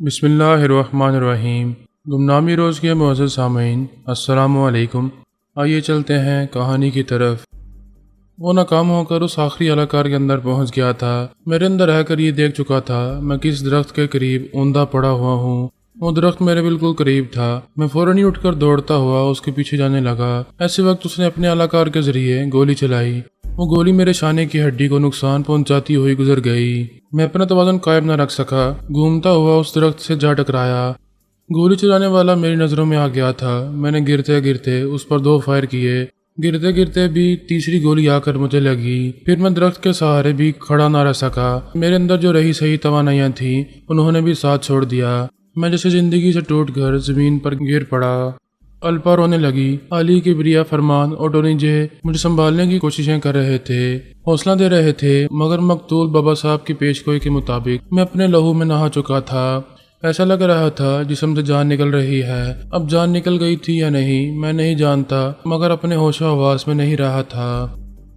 بسم اللہ الرحمن الرحیم۔ گمنامی روز کے معزز سامعین، السلام علیکم۔ آئیے چلتے ہیں کہانی کی طرف۔ وہ ناکام ہو کر اس آخری اہلکار کے اندر پہنچ گیا تھا۔ میرے اندر رہ کر یہ دیکھ چکا تھا میں کس درخت کے قریب اوندا پڑا ہوا ہوں۔ وہ درخت میرے بالکل قریب تھا۔ میں فوراً ہی اٹھ کر دوڑتا ہوا اس کے پیچھے جانے لگا۔ ایسے وقت اس نے اپنے اہلکار کے ذریعے گولی چلائی۔ وہ گولی میرے شانے کی ہڈی کو نقصان پہنچاتی ہوئی گزر گئی۔ میں اپنا توازن قائم نہ رکھ سکا، گھومتا ہوا اس درخت سے جا ٹکرایا۔ گولی چلانے والا میری نظروں میں آ گیا تھا۔ میں نے گرتے گرتے اس پر 2 فائر کیے۔ گرتے گرتے بھی تیسری گولی آ کر مجھے لگی۔ پھر میں درخت کے سہارے بھی کھڑا نہ رہ سکا۔ میرے اندر جو رہی صحیح توانائیاں تھیں انہوں نے بھی ساتھ چھوڑ دیا۔ میں جیسے زندگی سے ٹوٹ کر زمین پر گر پڑا۔ الپا رونے لگی۔ علی، کبریا، فرمان اور ٹونی جے مجھے سنبھالنے کی کوششیں کر رہے تھے، حوصلہ دے رہے تھے، مگر مقتول بابا صاحب کی پیش گوئی کے مطابق میں اپنے لہو میں نہا چکا تھا۔ ایسا لگ رہا تھا جسم سے جان نکل رہی ہے۔ اب جان نکل گئی تھی یا نہیں میں نہیں جانتا، مگر اپنے ہوش و حواس میں نہیں رہا تھا۔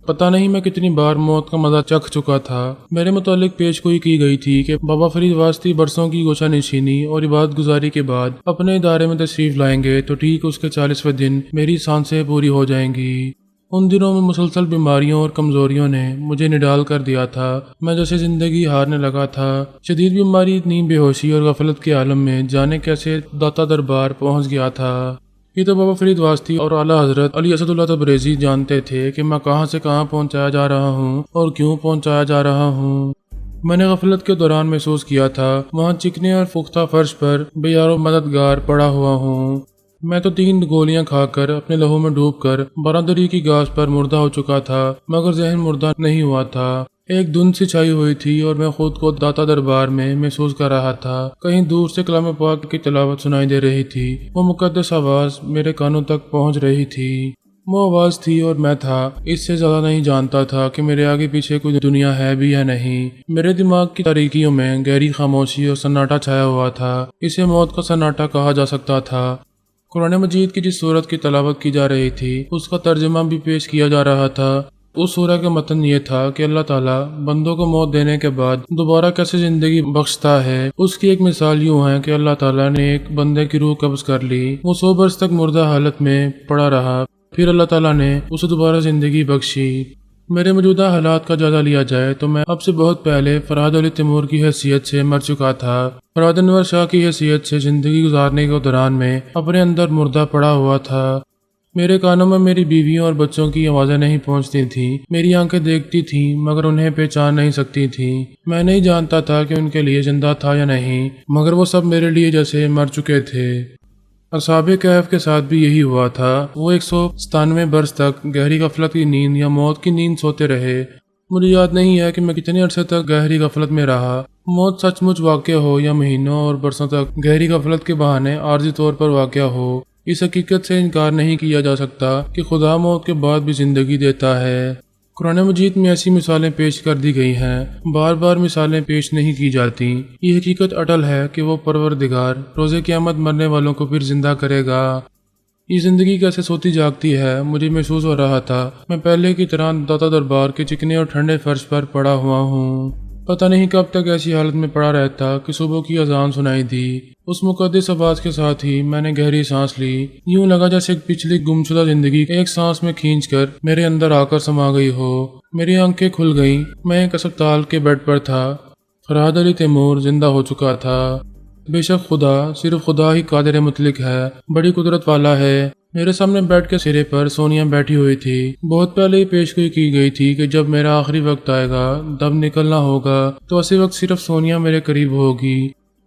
پتہ نہیں میں کتنی بار موت کا مزہ چکھ چکا تھا۔ میرے متعلق پیش گوئی کی گئی تھی کہ بابا فرید واسطی برسوں کی گوشہ نشینی اور عبادت گزاری کے بعد اپنے ادارے میں تشریف لائیں گے تو ٹھیک اس کے 40ویں دن میری سانسیں پوری ہو جائیں گی۔ ان دنوں میں مسلسل بیماریوں اور کمزوریوں نے مجھے نڈال کر دیا تھا۔ میں جیسے زندگی ہارنے لگا تھا۔ شدید بیماری، نیند، بے ہوشی اور غفلت کے عالم میں جانے کیسے داتا دربار پہنچ گیا تھا۔ یہ تو بابا فرید واسطی اور اعلیٰ حضرت علی اسد اللہ تبریزی جانتے تھے کہ میں کہاں سے کہاں پہنچایا جا رہا ہوں اور کیوں پہنچایا جا رہا ہوں۔ میں نے غفلت کے دوران محسوس کیا تھا وہاں چکنے اور پختہ فرش پر بے یار و مددگار پڑا ہوا ہوں۔ میں تو 3 گولیاں کھا کر اپنے لہو میں ڈوب کر برادری کی گھاس پر مردہ ہو چکا تھا، مگر ذہن مردہ نہیں ہوا تھا۔ ایک دھند سی چھائی ہوئی تھی اور میں خود کو داتا دربار میں محسوس کر رہا تھا۔ کہیں دور سے کلام پاک کی تلاوت سنائی دے رہی تھی۔ وہ مقدس آواز میرے کانوں تک پہنچ رہی تھی۔ وہ آواز تھی اور میں تھا۔ اس سے زیادہ نہیں جانتا تھا کہ میرے آگے پیچھے کوئی دنیا ہے بھی یا نہیں۔ میرے دماغ کی تاریکیوں میں گہری خاموشی اور سناٹا چھایا ہوا تھا۔ اسے موت کا سناٹا کہا جا سکتا تھا۔ قرآن مجید کی جس سورت کی تلاوت کی جا رہی تھی اس کا ترجمہ بھی پیش کیا جا رہا تھا۔ اس سورہ کا متن یہ تھا کہ اللہ تعالیٰ بندوں کو موت دینے کے بعد دوبارہ کیسے زندگی بخشتا ہے۔ اس کی ایک مثال یوں ہے کہ اللہ تعالیٰ نے ایک بندے کی روح قبض کر لی، وہ 100 برس تک مردہ حالت میں پڑا رہا، پھر اللہ تعالیٰ نے اسے دوبارہ زندگی بخشی۔ میرے موجودہ حالات کا جائزہ لیا جائے تو میں اب سے بہت پہلے فرہاد علی تیمور کی حیثیت سے مر چکا تھا۔ فرہاد انور شاہ کی حیثیت سے زندگی گزارنے کے دوران میں اپنے اندر مردہ پڑا ہوا تھا۔ میرے کانوں میں میری بیویوں اور بچوں کی آوازیں نہیں پہنچتی تھیں۔ میری آنکھیں دیکھتی تھیں مگر انہیں پہچان نہیں سکتی تھیں۔ میں نہیں جانتا تھا کہ ان کے لیے زندہ تھا یا نہیں، مگر وہ سب میرے لیے جیسے مر چکے تھے۔ اصحاب کہف کے ساتھ بھی یہی ہوا تھا۔ وہ 197 برس تک گہری غفلت کی نیند یا موت کی نیند سوتے رہے۔ مجھے یاد نہیں ہے کہ میں کتنے عرصے تک گہری غفلت میں رہا۔ موت سچ مچ واقع ہو یا مہینوں اور برسوں تک گہری غفلت کے بہانے عارضی طور پر واقع ہو، اس حقیقت سے انکار نہیں کیا جا سکتا کہ خدا موت کے بعد بھی زندگی دیتا ہے۔ قرآن مجید میں ایسی مثالیں پیش کر دی گئی ہیں، بار بار مثالیں پیش نہیں کی جاتی۔ یہ حقیقت اٹل ہے کہ وہ پروردگار روز قیامت مرنے والوں کو پھر زندہ کرے گا۔ یہ زندگی کیسے سوتی جاگتی ہے مجھے محسوس ہو رہا تھا۔ میں پہلے کی طرح داتا دربار کے چکنے اور ٹھنڈے فرش پر پڑا ہوا ہوں۔ پتہ نہیں کب تک ایسی حالت میں پڑا رہتا کہ صبح کی اذان سنائی دی۔ اس مقدس آواز کے ساتھ ہی میں نے گہری سانس لی۔ یوں لگا جیسے ایک پچھلی گمشدہ زندگی ایک سانس میں کھینچ کر میرے اندر آ کر سما گئی ہو۔ میری آنکھیں کھل گئیں۔ میں ایک اسپتال کے بیڈ پر تھا۔ فرہاد علی تیمور زندہ ہو چکا تھا۔ بے شک خدا، صرف خدا ہی قادر مطلق ہے، بڑی قدرت والا ہے۔ میرے سامنے بیڈ کے سرے پر سونیا بیٹھی ہوئی تھی۔ بہت پہلے ہی پیش گوئی کی گئی تھی کہ جب میرا آخری وقت آئے گا، دم نکلنا ہوگا، تو اسی وقت صرف سونیا میرے قریب ہوگی۔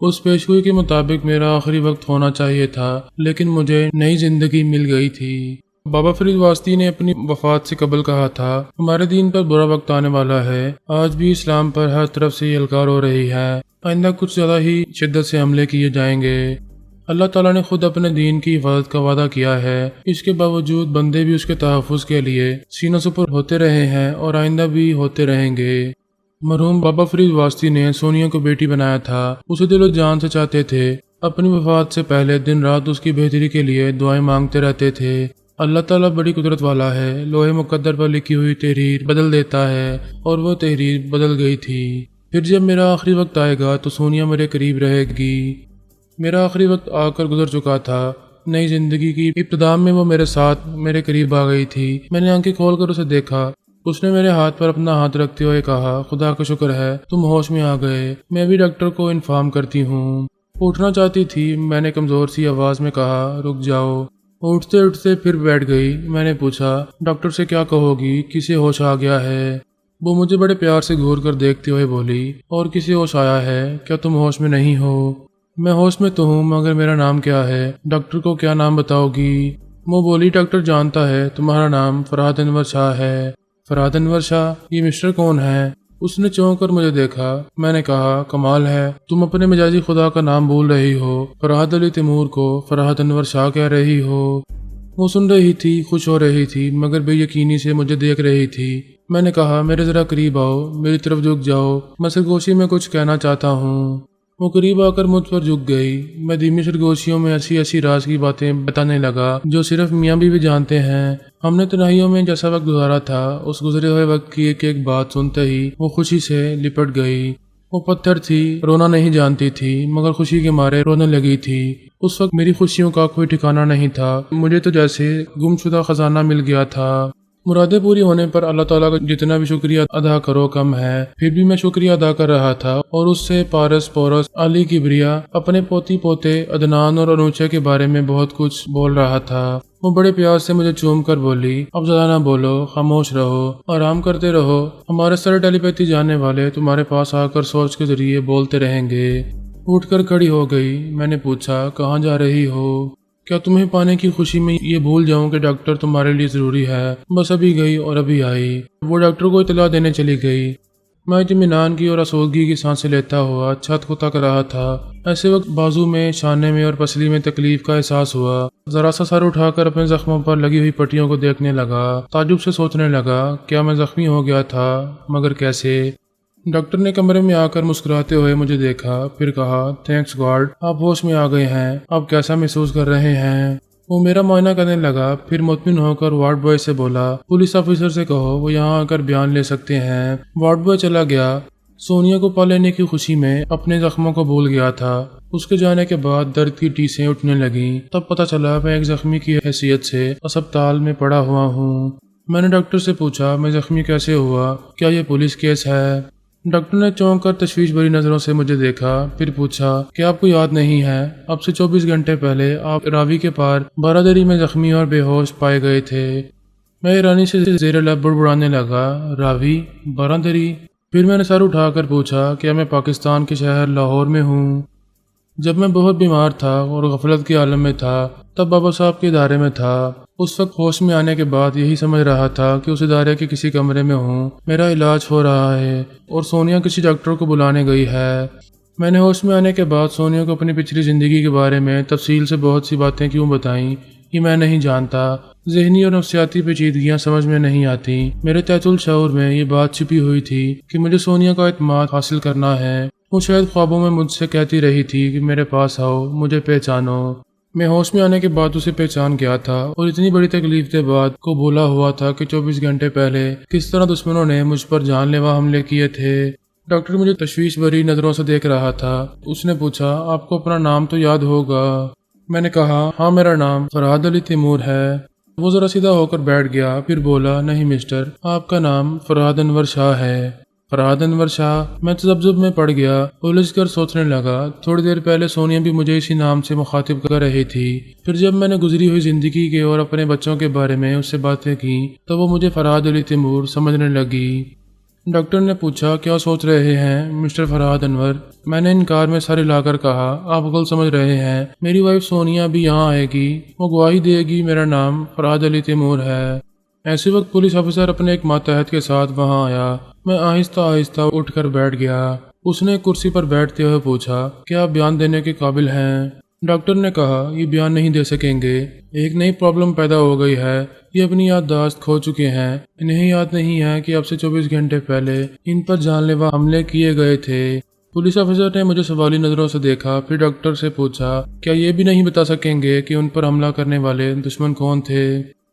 اس پیش گوئی کے مطابق میرا آخری وقت ہونا چاہیے تھا، لیکن مجھے نئی زندگی مل گئی تھی۔ بابا فرید واسطی نے اپنی وفات سے قبل کہا تھا، ہمارے دین پر برا وقت آنے والا ہے۔ آج بھی اسلام پر ہر طرف سے یہ الکار ہو رہی ہے، آئندہ کچھ زیادہ ہی شدت سے حملے کیے جائیں گے۔ اللہ تعالیٰ نے خود اپنے دین کی حفاظت کا وعدہ کیا ہے، اس کے باوجود بندے بھی اس کے تحفظ کے لیے سینوں سپر ہوتے رہے ہیں اور آئندہ بھی ہوتے رہیں گے۔ مرحوم بابا فرید واسطی نے سونیا کو بیٹی بنایا تھا، اسے دل و جان سے چاہتے تھے۔ اپنی وفات سے پہلے دن رات اس کی بہتری کے لیے دعائیں مانگتے رہتے تھے۔ اللہ تعالیٰ بڑی قدرت والا ہے، لوح مقدر پر لکھی ہوئی تحریر بدل دیتا ہے، اور وہ تحریر بدل گئی تھی۔ پھر جب میرا آخری وقت آئے گا تو سونیا میرے قریب رہے گی۔ میرا آخری وقت آ کر گزر چکا تھا۔ نئی زندگی کی ابتدا میں وہ میرے ساتھ میرے قریب آ گئی تھی۔ میں نے آنکھیں کھول کر اسے دیکھا۔ اس نے میرے ہاتھ پر اپنا ہاتھ رکھتے ہوئے کہا، خدا کا شکر ہے تم ہوش میں آ گئے، میں بھی ڈاکٹر کو انفارم کرتی ہوں۔ اٹھنا چاہتی تھی، میں نے کمزور سی آواز میں کہا، رک جاؤ۔ اٹھتے اٹھتے پھر بیٹھ گئی۔ میں نے پوچھا، ڈاکٹر سے کیا کہو گی، کسے ہوش آ گیا ہے؟ وہ مجھے بڑے پیار سے گھور کر دیکھتے ہوئے بولی، اور کسے ہوش آیا ہے؟ کیا تم ہوش میں نہیں ہو؟ میں ہوش میں تو ہوں، مگر میرا نام کیا ہے؟ ڈاکٹر کو کیا نام بتاؤ گی؟ وہ بولی، ڈاکٹر جانتا ہے تمہارا نام فرحت انور شاہ ہے۔ فرحت انور شاہ؟ یہ مسٹر کون ہے؟ اس نے چونک کر مجھے دیکھا۔ میں نے کہا، کمال ہے، تم اپنے مجازی خدا کا نام بھول رہی ہو، فرحت علی تیمور کو فرحت انور شاہ کہہ رہی ہو۔ وہ سن رہی تھی، خوش ہو رہی تھی، مگر بے یقینی سے مجھے دیکھ رہی تھی۔ میں نے کہا، میرے ذرا قریب آؤ، میری طرف جھک جاؤ، میں سرگوشی میں کچھ کہنا چاہتا ہوں۔ وہ قریب آ کر مجھ پر جھک گئی۔ میں دھیمی سرگوشیوں میں ایسی ایسی راز کی باتیں بتانے لگا جو صرف میاں بیوی جانتے ہیں۔ ہم نے تنہائیوں میں جیسا وقت گزارا تھا، اس گزرے ہوئے وقت کی ایک ایک بات سنتے ہی وہ خوشی سے لپٹ گئی۔ وہ پتھر تھی، رونا نہیں جانتی تھی، مگر خوشی کے مارے رونے لگی تھی۔ اس وقت میری خوشیوں کا کوئی ٹھکانہ نہیں تھا، مجھے تو جیسے گم شدہ خزانہ مل گیا تھا۔ مرادیں پوری ہونے پر اللہ تعالیٰ کا جتنا بھی شکریہ ادا کرو کم ہے، پھر بھی میں شکریہ ادا کر رہا تھا، اور اس سے پارس پورس علی کبریا اپنے پوتی پوتے عدنان اور انوچے کے بارے میں بہت کچھ بول رہا تھا۔ وہ بڑے پیار سے مجھے چوم کر بولی، اب زیادہ نہ بولو، خاموش رہو، آرام کرتے رہو، ہمارے سارے ٹیلی پیتھی جاننے والے تمہارے پاس آ کر سوچ کے ذریعے بولتے رہیں گے۔ اٹھ کر کھڑی ہو گئی۔ میں نے پوچھا، کہاں جا رہی ہو؟ کیا تمہیں پانے کی خوشی میں یہ بھول جاؤں کہ ڈاکٹر تمہارے لیے ضروری ہے؟ بس ابھی گئی اور ابھی آئی۔ وہ ڈاکٹر کو اطلاع دینے چلی گئی۔ میں اطمینان کی اور آسودگی کی سانسیں لیتا ہوا چھت کو تک رہا تھا۔ ایسے وقت بازو میں، شانے میں اور پسلی میں تکلیف کا احساس ہوا۔ ذرا سا سر اٹھا کر اپنے زخموں پر لگی ہوئی پٹیوں کو دیکھنے لگا۔ تعجب سے سوچنے لگا، کیا میں زخمی ہو گیا تھا؟ مگر کیسے؟ ڈاکٹر نے کمرے میں آ کر مسکراتے ہوئے مجھے دیکھا، پھر کہا، تھینکس گاڈ، آپ ہوش میں آ گئے ہیں، آپ کیسا محسوس کر رہے ہیں؟ وہ میرا معائنہ کرنے لگا، پھر مطمئن ہو کر وارڈ بوائے سے بولا، پولیس آفیسر سے کہو وہ یہاں آ کر بیان لے سکتے ہیں۔ وارڈ بوائے چلا گیا۔ سونیا کو پا لینے کی خوشی میں اپنے زخموں کو بھول گیا تھا۔ اس کے جانے کے بعد درد کی ٹیسیں اٹھنے لگیں۔ تب پتہ چلا میں ایک زخمی کی حیثیت سے اسپتال میں پڑا ہوا ہوں۔ میں نے ڈاکٹر سے پوچھا، میں زخمی کیسے ہوا؟ کیا یہ پولیس کیس ہے؟ ڈاکٹر نے چونک کر تشویش بھری نظروں سے مجھے دیکھا، پھر پوچھا، کیا آپ کو یاد نہیں ہے اب سے 24 گھنٹے پہلے آپ راوی کے پار بارادری میں زخمی اور بے ہوش پائے گئے تھے؟ میں ایرانی سے زیر لب بڑبڑانے لگا، راوی؟ بارادری؟ پھر میں نے سر اٹھا کر پوچھا، کیا میں پاکستان کے شہر لاہور میں ہوں؟ جب میں بہت بیمار تھا اور غفلت کے عالم میں تھا تب بابا صاحب کے ادارے میں تھا۔ اس وقت ہوش میں آنے کے بعد یہی سمجھ رہا تھا کہ اس ادارے کے کسی کمرے میں ہوں، میرا علاج ہو رہا ہے اور سونیا کسی ڈاکٹر کو بلانے گئی ہے۔ میں نے ہوش میں آنے کے بعد سونیا کو اپنی پچھلی زندگی کے بارے میں تفصیل سے بہت سی باتیں کیوں بتائیں یہ میں نہیں جانتا۔ ذہنی اور نفسیاتی پیچیدگیاں سمجھ میں نہیں آتی۔ میرے تحت الشعور میں یہ بات چھپی ہوئی تھی کہ مجھے سونیا کا اعتماد حاصل کرنا ہے۔ وہ شاید خوابوں میں مجھ سے کہتی رہی تھی کہ میرے پاس آؤ، مجھے پہچانو۔ میں ہوش میں آنے کے بعد اسے پہچان گیا تھا اور اتنی بڑی تکلیف کے بعد کو بھولا ہوا تھا کہ 24 گھنٹے پہلے کس طرح دشمنوں نے مجھ پر جان لیوا حملے کیے تھے۔ ڈاکٹر مجھے تشویش بھری نظروں سے دیکھ رہا تھا۔ اس نے پوچھا، آپ کو اپنا نام تو یاد ہوگا؟ میں نے کہا، ہاں میرا نام فرحت علی تیمور ہے۔ وہ ذرا سیدھا ہو کر بیٹھ گیا، پھر بولا، نہیں مسٹر، آپ کا نام فرحت انور شاہ ہے۔ فرحت انور شاہ؟ میں تذبذب میں پڑ گیا، الجھ کر سوچنے لگا۔ تھوڑی دیر پہلے سونیا بھی مجھے اسی نام سے مخاطب کر رہی تھی، پھر جب میں نے گزری ہوئی زندگی کے اور اپنے بچوں کے بارے میں اس سے باتیں کی تو وہ مجھے فرحت علی تیمور سمجھنے لگی۔ ڈاکٹر نے پوچھا، کیا سوچ رہے ہیں مسٹر فرحت انور؟ میں نے انکار میں سر ہلا کر کہا، آپ غلط سمجھ رہے ہیں، میری وائف سونیا بھی یہاں آئے گی، وہ گواہی دے گی میرا نام فرحت علی تیمور ہے۔ ایسے وقت پولیس آفیسر اپنے ایک ماتحت کے ساتھ وہاں آیا۔ میں آہستہ آہستہ اٹھ کر بیٹھ گیا۔ اس نے کرسی پر بیٹھتے ہوئے پوچھا، کیا آپ بیان دینے کے قابل ہیں؟ ڈاکٹر نے کہا، یہ بیان نہیں دے سکیں گے، ایک نئی پرابلم پیدا ہو گئی ہے، یہ اپنی یادداشت کھو چکے ہیں، انہیں یاد نہیں ہے کہ اب سے 24 گھنٹے پہلے ان پر جان لیوا حملے کیے گئے تھے۔ پولیس آفیسر نے مجھے سوالی نظروں سے دیکھا، پھر ڈاکٹر سے پوچھا، کیا یہ بھی نہیں بتا سکیں گے کہ ان پر حملہ کرنے والے دشمن کون تھے؟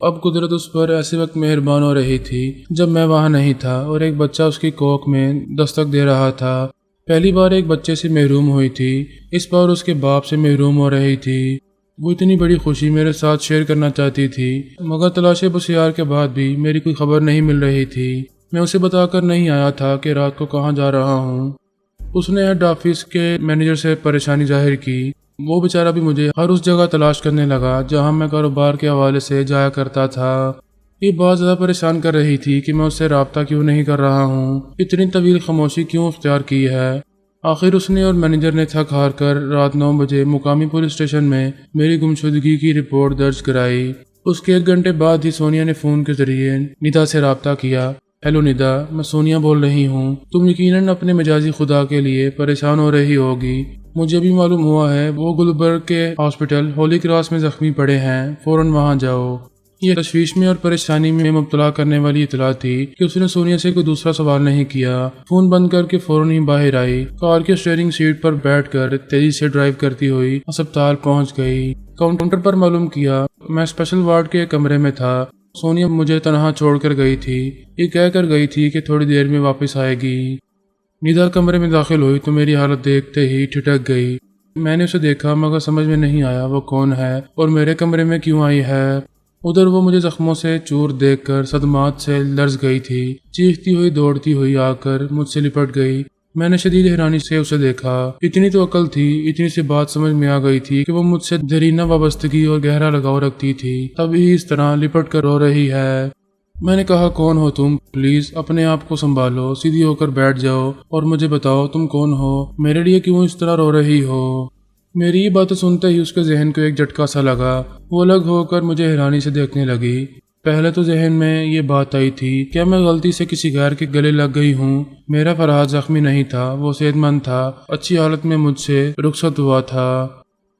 اب قدرت اس پر ایسے وقت مہربان ہو رہی تھی جب میں وہاں نہیں تھا اور ایک بچہ اس کی کوکھ میں دستک دے رہا تھا۔ پہلی بار ایک بچے سے محروم ہوئی تھی، اس بار اس کے باپ سے محروم ہو رہی تھی۔ وہ اتنی بڑی خوشی میرے ساتھ شیئر کرنا چاہتی تھی، مگر تلاش بسیار کے بعد بھی میری کوئی خبر نہیں مل رہی تھی۔ میں اسے بتا کر نہیں آیا تھا کہ رات کو کہاں جا رہا ہوں۔ اس نے ہیڈ آفس کے مینیجر سے پریشانی ظاہر کی۔ وہ بیچارہ بھی مجھے ہر اس جگہ تلاش کرنے لگا جہاں میں کاروبار کے حوالے سے جایا کرتا تھا۔ یہ بات زیادہ پریشان کر رہی تھی کہ میں اس سے رابطہ کیوں نہیں کر رہا ہوں، اتنی طویل خاموشی کیوں اختیار کی ہے۔ آخر اس نے اور مینیجر نے تھک ہار کر رات 9 بجے مقامی پولیس اسٹیشن میں میری گمشدگی کی رپورٹ درج کرائی۔ اس کے 1 گھنٹے بعد ہی سونیا نے فون کے ذریعے ندا سے رابطہ کیا۔ ہیلو ندا، میں سونیا بول رہی ہوں۔ تم یقیناً اپنے مجازی خدا کے لیے پریشان ہو رہی ہوگی۔ مجھے بھی معلوم ہوا ہے وہ گلبرگ کے ہاسپٹل ہولی کراس میں زخمی پڑے ہیں، فوراً وہاں جاؤ۔ یہ تشویش میں اور پریشانی میں مبتلا کرنے والی اطلاع تھی کہ اس نے سونیا سے کوئی دوسرا سوال نہیں کیا۔ فون بند کر کے فوراً ہی باہر آئی، کار کے اسٹیئرنگ سیٹ پر بیٹھ کر تیزی سے ڈرائیو کرتی ہوئی اسپتال پہنچ گئی۔ کاؤنٹر پر معلوم کیا میں اسپیشل وارڈ کے کمرے میں تھا۔ سونیا مجھے تنہا چھوڑ کر گئی تھی، یہ کہہ کر گئی تھی کہ تھوڑی دیر میں واپس آئے گی۔ ندا کمرے میں داخل ہوئی تو میری حالت دیکھتے ہی ٹھٹک گئی۔ میں نے اسے دیکھا مگر سمجھ میں نہیں آیا وہ کون ہے اور میرے کمرے میں کیوں آئی ہے۔ ادھر وہ مجھے زخموں سے چور دیکھ کر صدمات سے لرز گئی تھی، چیختی ہوئی دوڑتی ہوئی آ کر مجھ سے لپٹ گئی۔ میں نے شدید حیرانی سے اسے دیکھا۔ اتنی تو عقل تھی، اتنی سی بات سمجھ میں آ گئی تھی کہ وہ مجھ سے دیرینہ وابستگی اور گہرا لگاؤ رکھتی تھی، تب ہی اس طرح لپٹ کر رو رہی ہے۔ میں نے کہا کون ہو تم؟ پلیز اپنے آپ کو سنبھالو، سیدھی ہو کر بیٹھ جاؤ اور مجھے بتاؤ تم کون ہو، میرے لیے کیوں اس طرح رو رہی ہو؟ میری یہ باتیں سنتے ہی اس کے ذہن کو ایک جھٹکا سا لگا۔ وہ الگ ہو کر مجھے حیرانی سے دیکھنے لگی۔ پہلے تو ذہن میں یہ بات آئی تھی کیا میں غلطی سے کسی غیر کے گلے لگ گئی ہوں؟ میرا فرحاد زخمی نہیں تھا، وہ صحت مند تھا، اچھی حالت میں مجھ سے رخصت ہوا تھا۔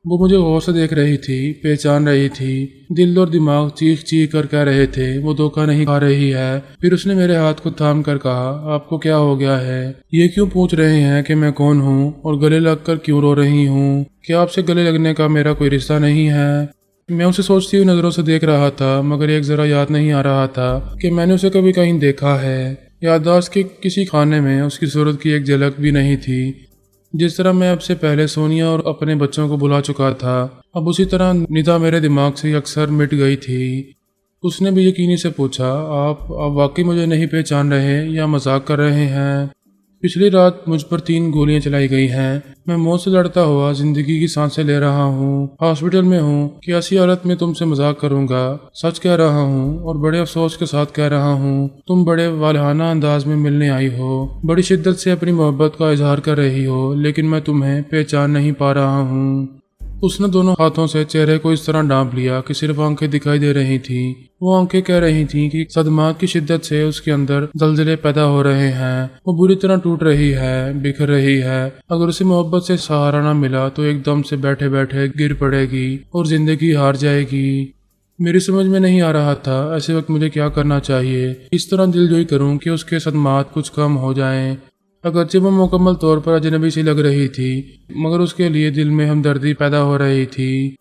وہ مجھے غور سے دیکھ رہی تھی، پہچان رہی تھی۔ دل اور دماغ چیخ چیخ کر کہہ رہے تھے وہ دھوکہ نہیں کھا رہی ہے۔ پھر اس نے میرے ہاتھ کو تھام کر کہا آپ کو کیا ہو گیا ہے؟ یہ کیوں پوچھ رہے ہیں کہ میں کون ہوں اور گلے لگ کر کیوں رو رہی ہوں؟ کیا آپ سے گلے لگنے کا میرا کوئی رشتہ نہیں ہے؟ میں اسے سوچتی ہوئی نظروں سے دیکھ رہا تھا مگر ایک ذرا یاد نہیں آ رہا تھا کہ میں نے اسے کبھی کہیں دیکھا ہے۔ یادداشت کے کسی خانے میں اس کی صورت کی ایک جھلک بھی نہیں تھی۔ جس طرح میں اب سے پہلے سونیا اور اپنے بچوں کو بلا چکا تھا، اب اسی طرح ندا میرے دماغ سے اکثر مٹ گئی تھی۔ اس نے بھی یقینی سے پوچھا آپ واقعی مجھے نہیں پہچان رہے یا مذاق کر رہے ہیں؟ پچھلی رات مجھ پر 3 گولیاں چلائی گئی ہیں، میں موت سے لڑتا ہوا زندگی کی سانسیں لے رہا ہوں، ہاسپٹل میں ہوں، کہ ایسی حالت میں تم سے مذاق کروں گا؟ سچ کہہ رہا ہوں اور بڑے افسوس کے ساتھ کہہ رہا ہوں، تم بڑے والہانہ انداز میں ملنے آئی ہو، بڑی شدت سے اپنی محبت کا اظہار کر رہی ہو، لیکن میں تمہیں پہچان نہیں پا رہا ہوں۔ اس نے دونوں ہاتھوں سے چہرے کو اس طرح ڈانپ لیا کہ صرف آنکھیں دکھائی دے رہی تھیں۔ وہ آنکھیں کہہ رہی تھیں کہ صدمات کی شدت سے اس کے اندر زلزلے پیدا ہو رہے ہیں، وہ بری طرح ٹوٹ رہی ہے، بکھر رہی ہے۔ اگر اسے محبت سے سہارا نہ ملا تو ایک دم سے بیٹھے بیٹھے گر پڑے گی اور زندگی ہار جائے گی۔ میری سمجھ میں نہیں آ رہا تھا ایسے وقت مجھے کیا کرنا چاہیے، اس طرح دل جوئی کروں کہ اس کے صدمات کچھ کم ہو جائیں۔ اگرچہ وہ مکمل طور پر اجنبی سی لگ رہی تھی مگر اس کے لیے دل میں ہمدردی پیدا ہو رہی تھی۔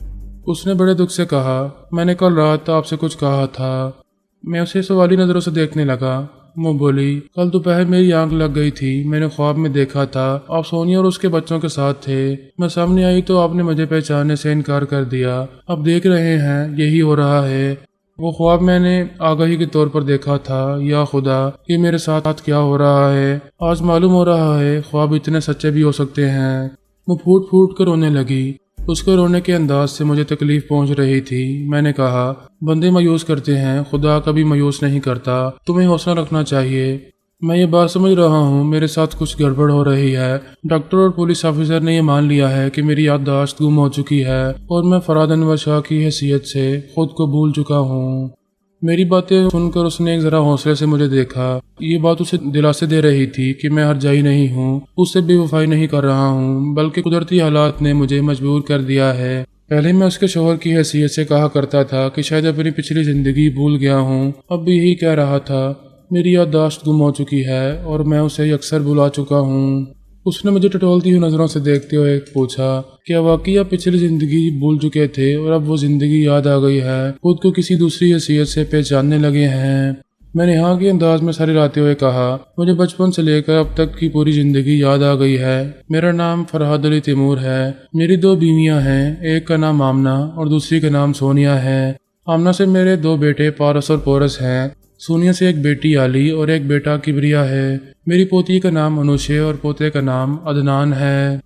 اس نے بڑے دکھ سے کہا میں نے کل رات آپ سے کچھ کہا تھا۔ میں اسے سوالی نظروں سے دیکھنے لگا۔ وہ بولی کل دوپہر میری آنکھ لگ گئی تھی، میں نے خواب میں دیکھا تھا آپ سونیا اور اس کے بچوں کے ساتھ تھے، میں سامنے آئی تو آپ نے مجھے پہچاننے سے انکار کر دیا، اب دیکھ رہے ہیں یہی ہو رہا ہے۔ وہ خواب میں نے آگاہی کے طور پر دیکھا تھا، یا خدا یہ میرے ساتھ کیا ہو رہا ہے؟ آج معلوم ہو رہا ہے خواب اتنے سچے بھی ہو سکتے ہیں۔ وہ پھوٹ پھوٹ کر رونے لگی۔ اس کے رونے کے انداز سے مجھے تکلیف پہنچ رہی تھی۔ میں نے کہا بندے مایوس کرتے ہیں، خدا کبھی مایوس نہیں کرتا، تمہیں حوصلہ رکھنا چاہیے۔ میں یہ بات سمجھ رہا ہوں میرے ساتھ کچھ گڑبڑ ہو رہی ہے، ڈاکٹر اور پولیس آفیسر نے یہ مان لیا ہے کہ میری یادداشت گم ہو چکی ہے اور میں فراد انور شاہ کی حیثیت سے خود کو بھول چکا ہوں۔ میری باتیں سن کر اس نے ایک ذرا حوصلے سے مجھے دیکھا۔ یہ بات اسے دلاسے دے رہی تھی کہ میں ہر جائی نہیں ہوں، اس سے بے وفائی نہیں کر رہا ہوں، بلکہ قدرتی حالات نے مجھے مجبور کر دیا ہے۔ پہلے میں اس کے شوہر کی حیثیت سے کہا کرتا تھا کہ شاید اپنی پچھلی زندگی بھول گیا ہوں، اب بھی یہی کہہ رہا تھا۔ میری یادداشت گم ہو چکی ہے اور میں اسے اکثر بھلا چکا ہوں۔ اس نے مجھے ٹٹولتی ہوئی نظروں سے دیکھتے ہوئے پوچھا، کیا واقعی آپ پچھلی زندگی بھول چکے تھے اور اب وہ زندگی یاد آ گئی ہے، خود کو کسی دوسری حیثیت سے پہچاننے لگے ہیں؟ میں نے ہاں کے انداز میں سر ہلاتے ہوئے کہا، مجھے بچپن سے لے کر اب تک کی پوری زندگی یاد آ گئی ہے۔ میرا نام فرحاد علی تیمور ہے، میری 2 بیویاں ہیں، ایک کا نام آمنہ اور دوسری کا نام سونیا ہے۔ آمنہ سے میرے 2 بیٹے پارس اور پورس ہیں، سونیا سے ایک بیٹی علی اور ایک بیٹا کبریا ہے۔ میری پوتی کا نام انوشے اور پوتے کا نام عدنان ہے۔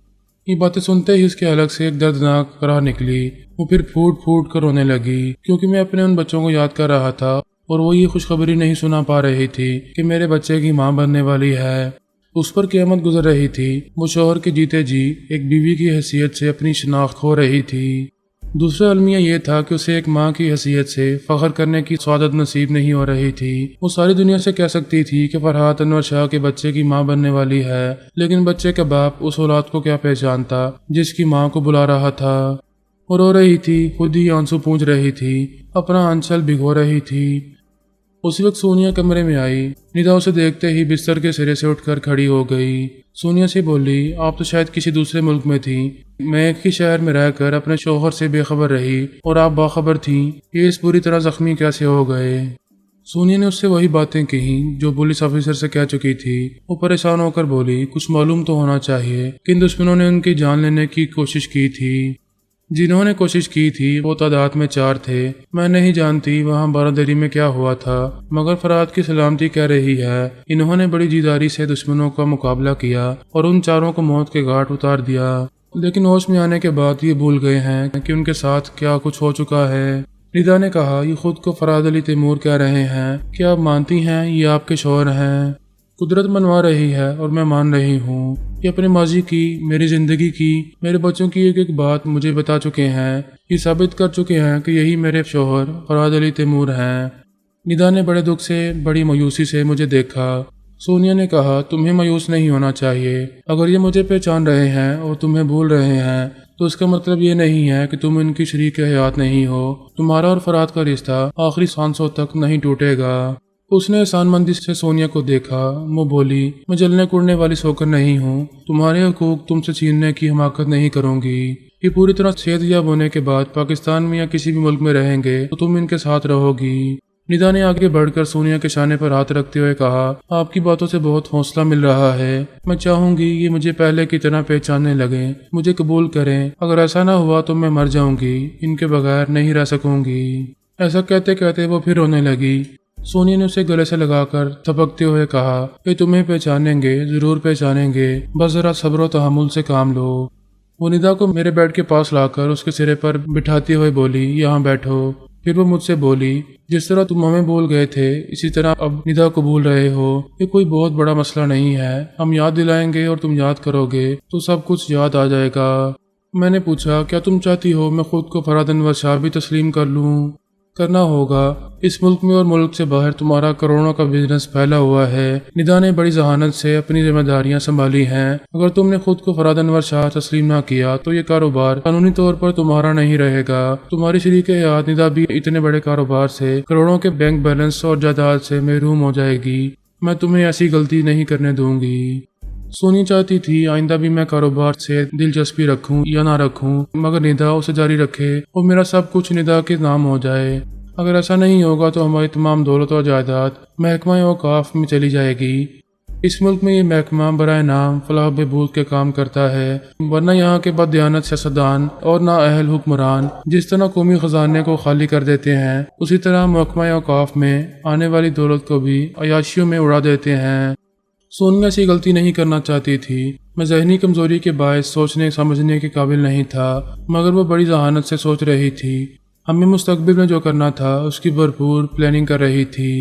یہ باتیں سنتے ہی اس کے حلق سے ایک دردناک راہ نکلی، وہ پھر پھوٹ پھوٹ کر رونے لگی، کیونکہ میں اپنے ان بچوں کو یاد کر رہا تھا اور وہ یہ خوشخبری نہیں سنا پا رہی تھی کہ میرے بچے کی ماں بننے والی ہے۔ اس پر قیامت گزر رہی تھی، وہ شوہر کے جیتے جی ایک بیوی کی حیثیت سے اپنی شناخت کھو رہی تھی۔ دوسرا المیہ یہ تھا کہ اسے ایک ماں کی حیثیت سے فخر کرنے کی سعادت نصیب نہیں ہو رہی تھی۔ وہ ساری دنیا سے کہہ سکتی تھی کہ فرحات انور شاہ کے بچے کی ماں بننے والی ہے، لیکن بچے کا باپ اس اولاد کو کیا پہچانتا جس کی ماں کو بلا رہا تھا۔ وہ رو رہی تھی، خود ہی آنسو پونچھ رہی تھی، اپنا آنچل بھگو رہی تھی۔ اسی وقت سونیا کمرے میں آئی، ندا اسے دیکھتے ہی بستر کے سرے سے اٹھ کر کھڑی ہو گئی۔ سونیا سے بولی، آپ تو شاید کسی دوسرے ملک میں تھیں، میں ایک ہی شہر میں رہ کر اپنے شوہر سے بے خبر رہی اور آپ باخبر تھیں، یہ اس بری طرح زخمی کیسے ہو گئے؟ سونیا نے اس سے وہی باتیں کہیں جو پولیس آفیسر سے کہہ چکی تھی۔ وہ پریشان ہو کر بولی، کچھ معلوم تو ہونا چاہیے، کن دشمنوں نے ان کی جان لینے کی کوشش کی تھی؟ جنہوں نے کوشش کی تھی وہ تعداد میں 4 تھے، میں نہیں جانتی وہاں بارادری میں کیا ہوا تھا، مگر فرحات کی سلامتی کہہ رہی ہے انہوں نے بڑی جیداری سے دشمنوں کا مقابلہ کیا اور ان 4 کو موت کے گھاٹ اتار دیا، لیکن ہوش میں آنے کے بعد یہ بھول گئے ہیں کہ ان کے ساتھ کیا کچھ ہو چکا ہے۔ ندا نے کہا، یہ خود کو فرحاد علی تیمور کہہ رہے ہیں، کیا آپ مانتی ہیں یہ آپ کے شوہر ہیں؟ قدرت منوا رہی ہے اور میں مان رہی ہوں، یہ اپنے ماضی کی، میری زندگی کی، میرے بچوں کی ایک ایک بات مجھے بتا چکے ہیں، یہ ثابت کر چکے ہیں کہ یہی میرے شوہر فرحاد علی تیمور ہیں۔ ندا نے بڑے دکھ سے، بڑی مایوسی سے مجھے دیکھا۔ سونیا نے کہا، تمہیں مایوس نہیں ہونا چاہیے، اگر یہ مجھے پہچان رہے ہیں اور تمہیں بھول رہے ہیں تو اس کا مطلب یہ نہیں ہے کہ تم ان کی شریک حیات نہیں ہو، تمہارا اور فرحاد کا رشتہ آخری سانسوں تک نہیں ٹوٹے گا۔ اس نے احسان مندی سے سونیا کو دیکھا، وہ بولی، میں جلنے کوڑنے والی سوکر نہیں ہوں، تمہارے حقوق تم سے چھیننے کی حماقت نہیں کروں گی۔ یہ پوری طرح صحت یاب ہونے کے بعد پاکستان میں یا کسی بھی ملک میں رہیں گے تو تم ان کے ساتھ رہو گی۔ ندا نے آگے بڑھ کر سونیا کے شانے پر ہاتھ رکھتے ہوئے کہا، آپ کی باتوں سے بہت حوصلہ مل رہا ہے، میں چاہوں گی یہ مجھے پہلے کی طرح پہچاننے لگیں، مجھے قبول کریں، اگر ایسا نہ ہوا تو میں مر جاؤں گی، ان کے بغیر نہیں رہ سکوں گی۔ ایسا کہتے کہتے وہ پھر رونے لگی۔ سونیا نے اسے گلے سے لگا کر تھپکتے ہوئے کہا کہ تمہیں پہچانیں گے، ضرور پہچانیں گے، بس ذرا صبر و تحمل سے کام لو۔ وہ ندا کو میرے بیڈ کے پاس لا کر اس کے سرے پر بٹھاتے ہوئے بولی، یہاں بیٹھو۔ پھر وہ مجھ سے بولی، جس طرح تم ہمیں بھول گئے تھے اسی طرح اب ندا کو بھول رہے ہو، یہ کوئی بہت بڑا مسئلہ نہیں ہے، ہم یاد دلائیں گے اور تم یاد کرو گے تو سب کچھ یاد آ جائے گا۔ میں نے پوچھا، کیا تم چاہتی ہو میں خود کو فرحاد انور شاہ بھی تسلیم کر لوں؟ کرنا ہوگا، اس ملک میں اور ملک سے باہر تمہارا کروڑوں کا بزنس پھیلا ہوا ہے۔ ندا نے بڑی ذہانت سے اپنی ذمہ داریاں سنبھالی ہیں، اگر تم نے خود کو فرحاد انور شاہ تسلیم نہ کیا تو یہ کاروبار قانونی طور پر تمہارا نہیں رہے گا۔ تمہاری شریک حیات ندا بھی اتنے بڑے کاروبار سے، کروڑوں کے بینک بیلنس اور جائیداد سے محروم ہو جائے گی۔ میں تمہیں ایسی غلطی نہیں کرنے دوں گی۔ سونی چاہتی تھی آئندہ بھی میں کاروبار سے دلچسپی رکھوں یا نہ رکھوں، مگر ندا اسے جاری رکھے اور میرا سب کچھ ندا کے نام ہو جائے۔ اگر ایسا نہیں ہوگا تو ہماری تمام دولت اور جائیداد محکمہ اوقاف میں چلی جائے گی۔ اس ملک میں یہ محکمہ برائے نام فلاح و بہبود کے کام کرتا ہے، ورنہ یہاں کے بددیانت سیاستدان اور نااہل حکمران جس طرح قومی خزانے کو خالی کر دیتے ہیں، اسی طرح محکمہ اوقاف میں آنے والی دولت کو بھی عیاشیوں میں اڑا دیتے ہیں۔ سونیا ایسی غلطی نہیں کرنا چاہتی تھی، میں ذہنی کمزوری کے باعث سوچنے سمجھنے کے قابل نہیں تھا، مگر وہ بڑی ذہانت سے سوچ رہی تھی، ہمیں مستقبل میں جو کرنا تھا اس کی بھرپور پلاننگ کر رہی تھی۔